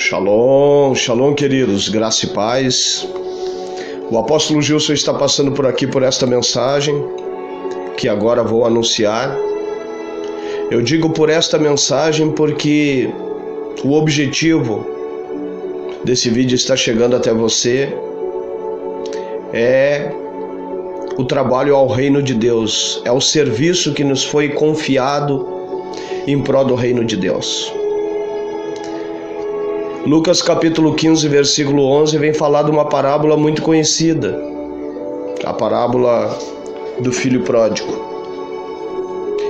Shalom, shalom, queridos, graça e paz. O apóstolo Gilson está passando por aqui por esta mensagem que agora vou anunciar. Eu digo por esta mensagem porque o objetivo desse vídeo está chegando até você é o trabalho ao reino de Deus, é o serviço que nos foi confiado em prol do reino de Deus. Lucas capítulo 15, versículo 11, vem falar de uma parábola muito conhecida, a parábola do filho pródigo.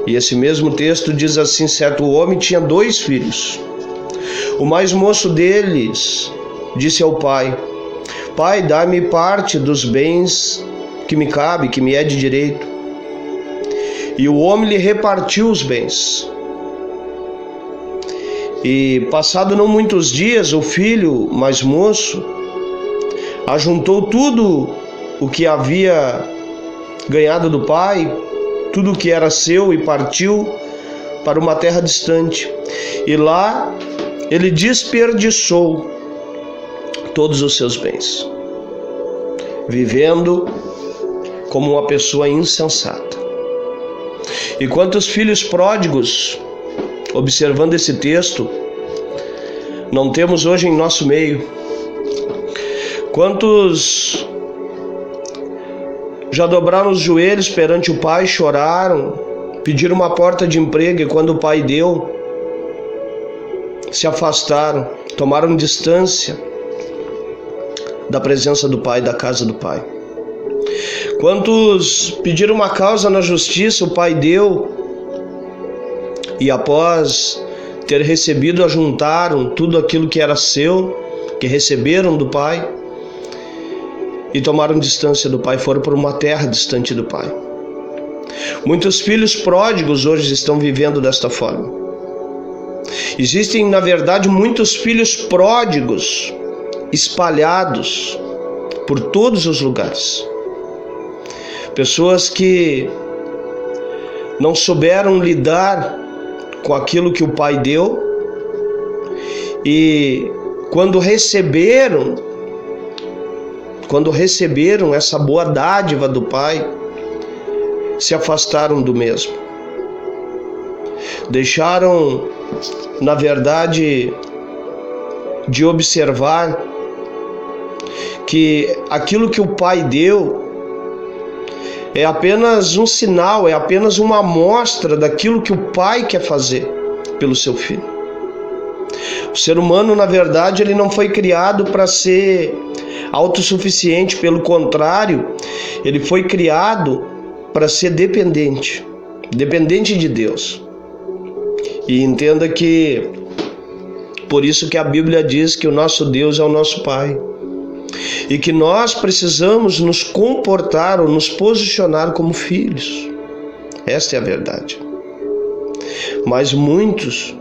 E esse mesmo texto diz assim: certo homem tinha 2 filhos. O mais moço deles disse ao pai: Pai, dá-me parte dos bens que me cabe, que me é de direito. E o homem lhe repartiu os bens. E passado não muitos dias, o filho mais moço ajuntou tudo o que havia ganhado do pai, tudo o que era seu, e partiu para uma terra distante. E lá ele desperdiçou todos os seus bens, vivendo como uma pessoa insensata. E quantos filhos pródigos, observando esse texto, não temos hoje em nosso meio? Quantos já dobraram os joelhos perante o pai, choraram, pediram uma porta de emprego, e quando o pai deu, se afastaram, tomaram distância da presença do pai, da casa do pai? Quantos pediram uma causa na justiça, o pai deu, e após ter recebido, ajuntaram tudo aquilo que era seu, que receberam do pai, e tomaram distância do pai, foram para uma terra distante do pai. Muitos filhos pródigos hoje estão vivendo desta forma. Existem, na verdade, muitos filhos pródigos espalhados por todos os lugares. Pessoas que não souberam lidar com aquilo que o pai deu, e quando receberam essa boa dádiva do pai, se afastaram do mesmo. Deixaram, na verdade, de observar que aquilo que o pai deu é apenas um sinal, é apenas uma amostra daquilo que o pai quer fazer pelo seu filho. O ser humano, na verdade, ele não foi criado para ser autossuficiente, pelo contrário, ele foi criado para ser dependente de Deus. E entenda que, por isso que a Bíblia diz que o nosso Deus é o nosso Pai, e que nós precisamos nos comportar ou nos posicionar como filhos. Esta é a verdade. Mas muitos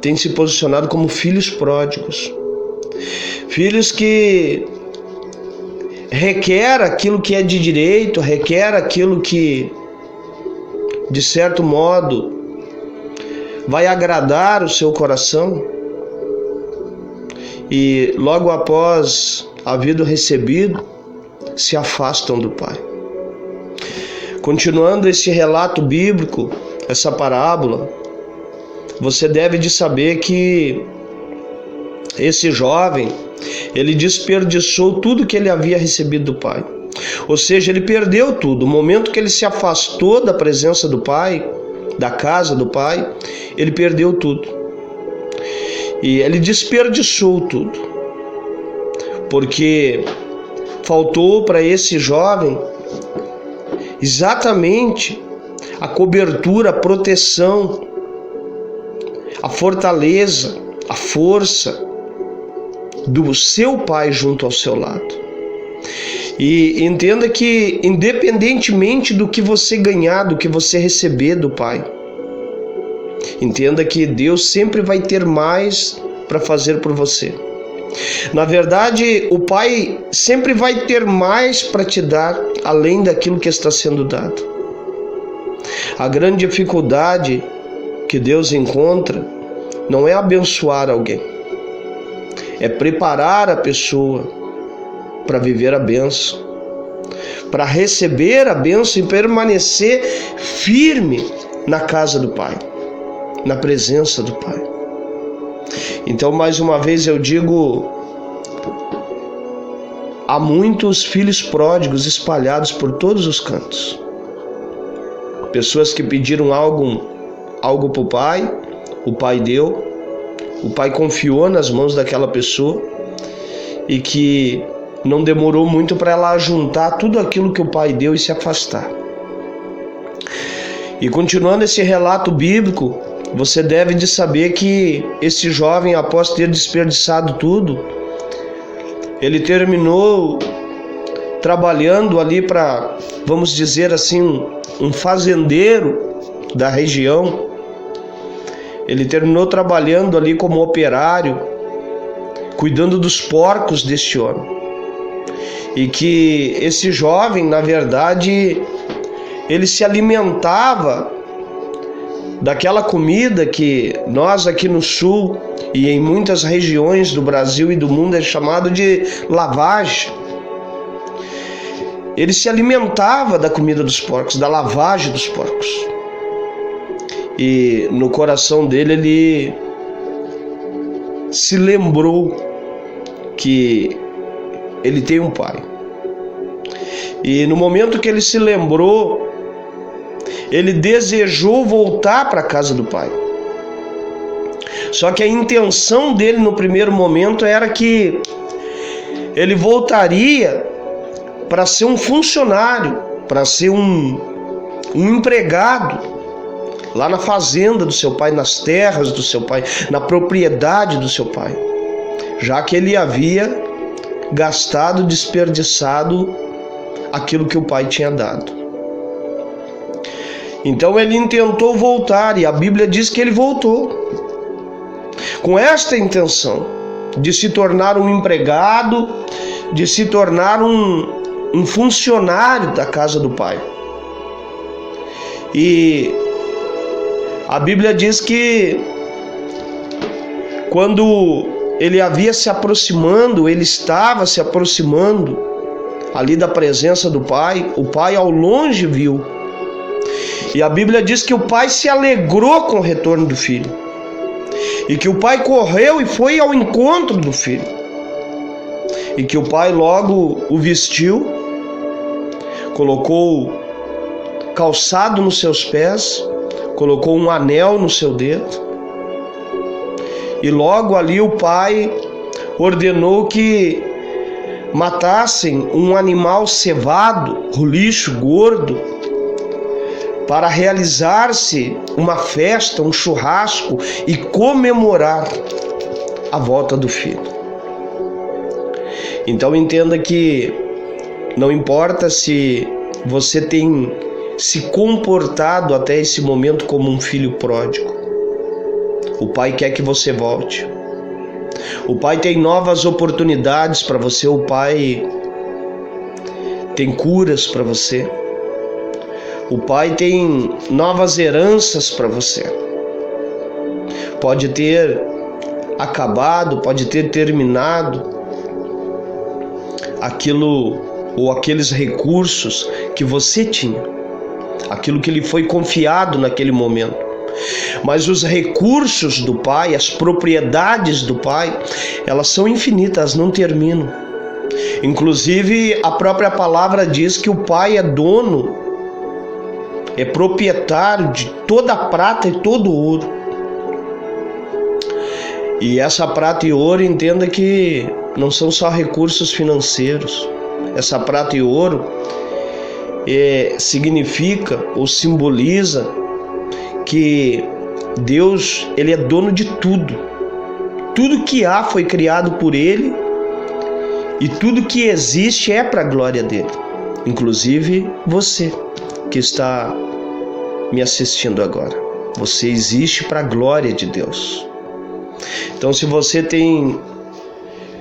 têm se posicionado como filhos pródigos, filhos que requer aquilo que é de direito, requer aquilo que, de certo modo, vai agradar o seu coração, e logo após havido recebido, se afastam do pai. Continuando esse relato bíblico, essa parábola, você deve de saber que esse jovem, ele desperdiçou tudo que ele havia recebido do pai. Ou seja, ele perdeu tudo. No momento que ele se afastou da presença do pai, da casa do pai, ele perdeu tudo. E ele desperdiçou tudo, porque faltou para esse jovem exatamente a cobertura, a proteção, a fortaleza, a força do seu pai junto ao seu lado. E entenda que, independentemente do que você ganhar, do que você receber do pai, entenda que Deus sempre vai ter mais para fazer por você. Na verdade, o pai sempre vai ter mais para te dar, além daquilo que está sendo dado. A grande dificuldade que Deus encontra não é abençoar alguém, é preparar a pessoa para viver a bênção, para receber a bênção e permanecer firme na casa do Pai, na presença do Pai. Então, mais uma vez eu digo, há muitos filhos pródigos espalhados por todos os cantos. Pessoas que pediram algo para o Pai deu, o Pai confiou nas mãos daquela pessoa e que não demorou muito para ela juntar tudo aquilo que o Pai deu e se afastar. E continuando esse relato bíblico, você deve de saber que esse jovem, após ter desperdiçado tudo, ele terminou trabalhando ali para, vamos dizer assim, um fazendeiro da região. Ele terminou trabalhando ali como operário, cuidando dos porcos deste homem. E que esse jovem, na verdade, ele se alimentava daquela comida que nós aqui no sul e em muitas regiões do Brasil e do mundo é chamado de lavagem. Ele se alimentava da comida dos porcos, da lavagem dos porcos. E no coração dele ele se lembrou que ele tem um pai. E no momento que ele se lembrou, ele desejou voltar para a casa do pai. Só que a intenção dele no primeiro momento era que ele voltaria para ser um funcionário, para ser um empregado lá na fazenda do seu pai, nas terras do seu pai, na propriedade do seu pai, já que ele havia gastado, desperdiçado aquilo que o pai tinha dado. Então ele intentou voltar, e a Bíblia diz que ele voltou com esta intenção de se tornar um empregado, de se tornar um funcionário da casa do pai. E a Bíblia diz que quando ele havia se aproximando, ele estava se aproximando ali da presença do pai, o pai ao longe viu. E a Bíblia diz que o pai se alegrou com o retorno do filho. E que o pai correu e foi ao encontro do filho. E que o pai logo o vestiu, colocou calçado nos seus pés, colocou um anel no seu dedo. E logo ali o pai ordenou que matassem um animal cevado, roliço, gordo, para realizar-se uma festa, um churrasco e comemorar a volta do filho. Então entenda que não importa se você tem se comportado até esse momento como um filho pródigo, o pai quer que você volte. O pai tem novas oportunidades para você, o pai tem curas para você. O pai tem novas heranças para você. Pode ter acabado, pode ter terminado aquilo ou aqueles recursos que você tinha, aquilo que lhe foi confiado naquele momento. Mas os recursos do pai, as propriedades do pai, elas são infinitas, não terminam. Inclusive, a própria palavra diz que o pai é dono, é proprietário de toda a prata e todo o ouro. E essa prata e ouro, entenda que não são só recursos financeiros. Essa prata e ouro significa ou simboliza que Deus, ele é dono de tudo. Tudo que há foi criado por ele e tudo que existe é para a glória dele. Inclusive você que está me assistindo agora. Você existe para a glória de Deus. Então, se você tem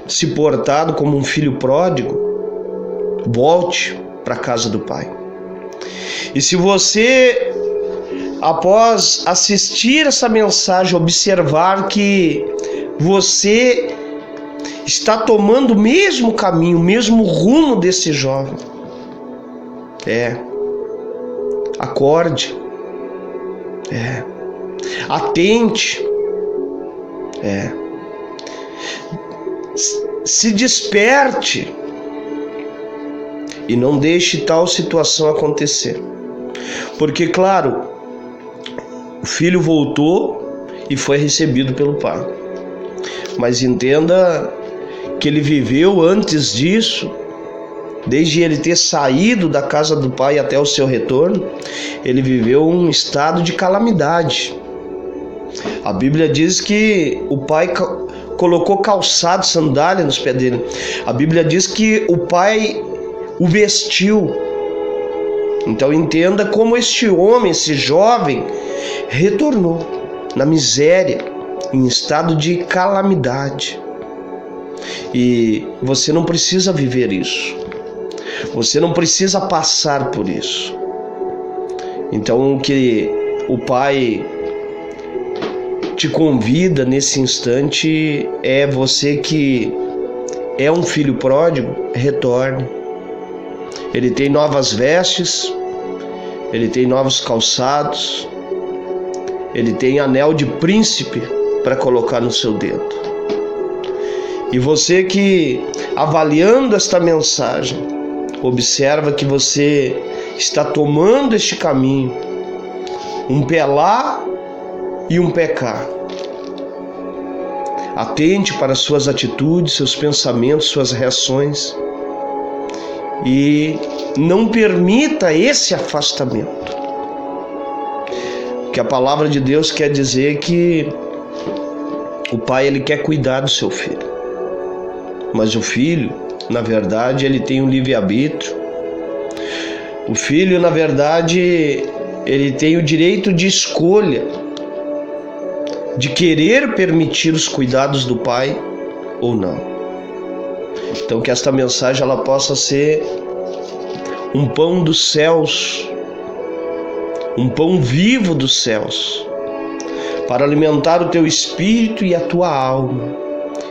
se portado como um filho pródigo, volte para a casa do Pai. E se você, após assistir essa mensagem, observar que você está tomando o mesmo caminho, o mesmo rumo desse jovem. Acorde. Atente. Se desperte. E não deixe tal situação acontecer. Porque, claro, o filho voltou e foi recebido pelo pai. Mas entenda que ele viveu antes disso, desde ele ter saído da casa do pai até o seu retorno, ele viveu um estado de calamidade. A Bíblia diz que o pai colocou calçado, sandália nos pés dele. A Bíblia diz que o pai o vestiu. Então entenda como este homem, esse jovem, retornou na miséria, em estado de calamidade. E você não precisa viver isso. Você não precisa passar por isso. Então o que o pai te convida nesse instante é você que é um filho pródigo, retorne. Ele tem novas vestes, ele tem novos calçados, ele tem anel de príncipe para colocar no seu dedo. E você que, avaliando esta mensagem, observa que você está tomando este caminho, um pé lá e um pé cá. Atente para suas atitudes, seus pensamentos, suas reações. E não permita esse afastamento. Que a palavra de Deus quer dizer que o pai, ele quer cuidar do seu filho. Mas o filho, na verdade, ele tem um livre-arbítrio. O filho, na verdade, ele tem o direito de escolha, de querer permitir os cuidados do pai ou não. Então que esta mensagem ela possa ser um pão dos céus, um pão vivo dos céus, para alimentar o teu espírito e a tua alma,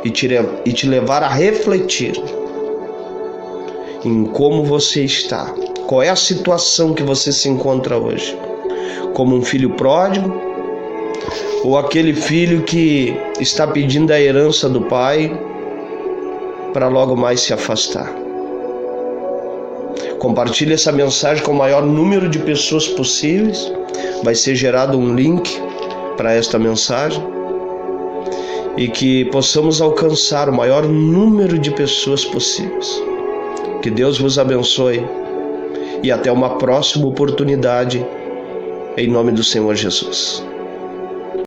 e te levar a refletir em como você está, qual é a situação que você se encontra hoje, como um filho pródigo, ou aquele filho que está pedindo a herança do pai para logo mais se afastar. Compartilhe essa mensagem com o maior número de pessoas possíveis. Vai ser gerado um link para esta mensagem e que possamos alcançar o maior número de pessoas possíveis. Que Deus vos abençoe e até uma próxima oportunidade, em nome do Senhor Jesus.